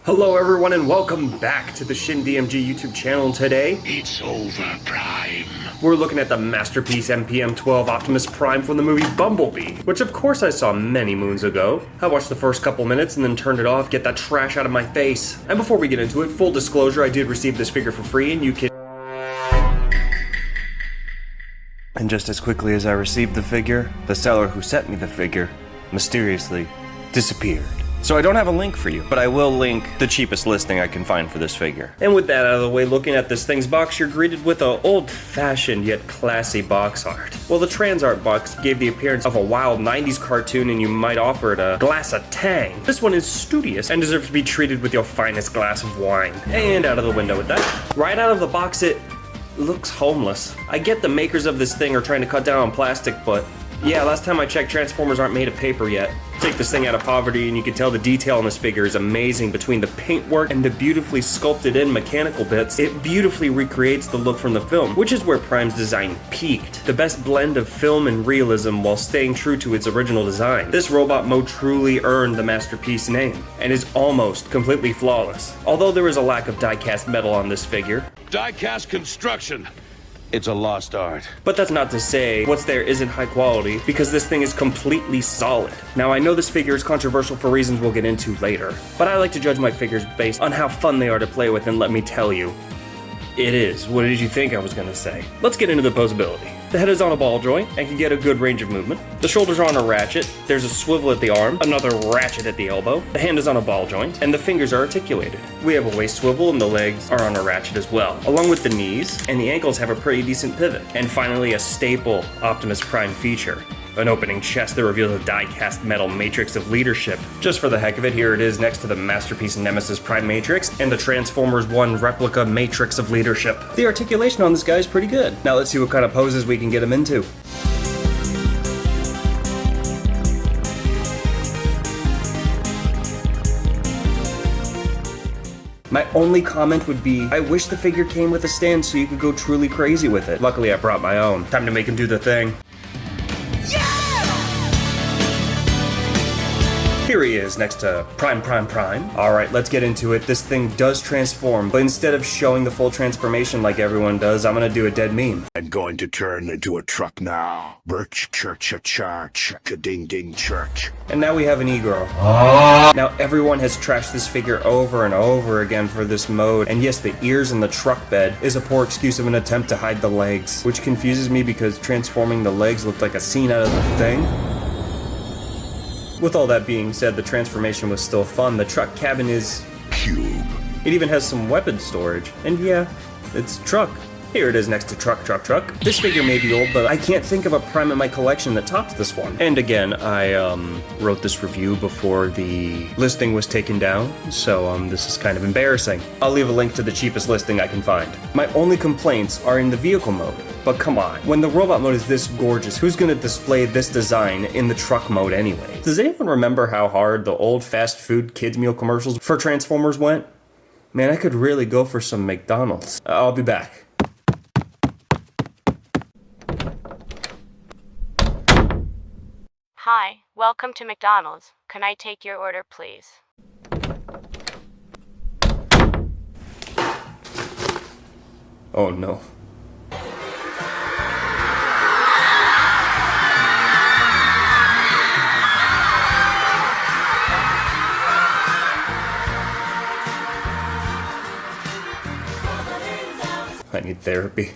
Hello everyone and welcome back to the ShinDMG YouTube channel. Today, It's over, Prime. we're looking at the masterpiece MPM-12 Optimus Prime from the movie Bumblebee, which of course I saw many moons ago. I watched the first couple minutes and then turned it off, get that trash out of my face. And before we get into it, full disclosure, I did receive this figure for free and you can... And just as quickly as I received the figure, the seller who sent me the figure mysteriously disappeared. So I don't have a link for you, but I will link the cheapest listing I can find for this figure. And with that out of the way, looking at this thing's box, you're greeted with a old-fashioned yet classy box art. Well, the trans art box gave the appearance of a wild 90s cartoon and you might offer it a glass of Tang. This one is studious and deserves to be treated with your finest glass of wine. And out of the window with that. Right out of the box, it looks homeless. I get the makers of this thing are trying to cut down on plastic, but yeah, last time I checked, Transformers aren't made of paper yet. Take this thing out of poverty and you can tell the detail on this figure is amazing. Between the paintwork and the beautifully sculpted in mechanical bits, it beautifully recreates the look from the film, which is where Prime's design peaked. The best blend of film and realism while staying true to its original design. This robot mode truly earned the masterpiece name, and is almost completely flawless. Although there is a lack of die-cast metal on this figure. Die-cast construction. It's a lost art. But that's not to say what's there isn't high quality, because this thing is completely solid. Now I know this figure is controversial for reasons we'll get into later, but I like to judge my figures based on how fun they are to play with, and let me tell you, it is. What did you think I was gonna say? Let's get into the posability. The head is on a ball joint and can get a good range of movement. The shoulders are on a ratchet, there's a swivel at the arm, another ratchet at the elbow, the hand is on a ball joint, and the fingers are articulated. We have a waist swivel and the legs are on a ratchet as well, along with the knees, and the ankles have a pretty decent pivot. And finally, a staple Optimus Prime feature. An opening chest that reveals a die-cast metal matrix of leadership. Just for the heck of it, here it is next to the masterpiece Nemesis Prime Matrix and the Transformers 1 replica Matrix of Leadership. The articulation on this guy is pretty good. Now let's see what kind of poses we can get him into. My only comment would be, I wish the figure came with a stand so you could go truly crazy with it. Luckily I brought my own. Time to make him do the thing. Here he is, next to Prime. Alright, let's get into it. This thing does transform, but instead of showing the full transformation like everyone does, I'm gonna do a dead meme. I'm going to turn into a truck now. Birch church a church, ding ding church. And now we have an e-girl. Now everyone has trashed this figure over and over again for this mode, and yes, the ears in the truck bed is a poor excuse of an attempt to hide the legs, which confuses me because transforming the legs looked like a scene out of the Thing. With all that being said, the transformation was still fun. The truck cabin is Cube. It even has some weapon storage. And yeah, it's truck. Here it is next to truck. This figure may be old, but I can't think of a Prime in my collection that tops this one. And again, I wrote this review before the listing was taken down, so this is kind of embarrassing. I'll leave a link to the cheapest listing I can find. My only complaints are in the vehicle mode. But come on, when the robot mode is this gorgeous, who's gonna display this design in the truck mode anyway? Does anyone remember how hard the old fast food kids meal commercials for Transformers went? Man, I could really go for some McDonald's. I'll be back. Hi, welcome to McDonald's. Can I take your order, please? Oh no. I need therapy.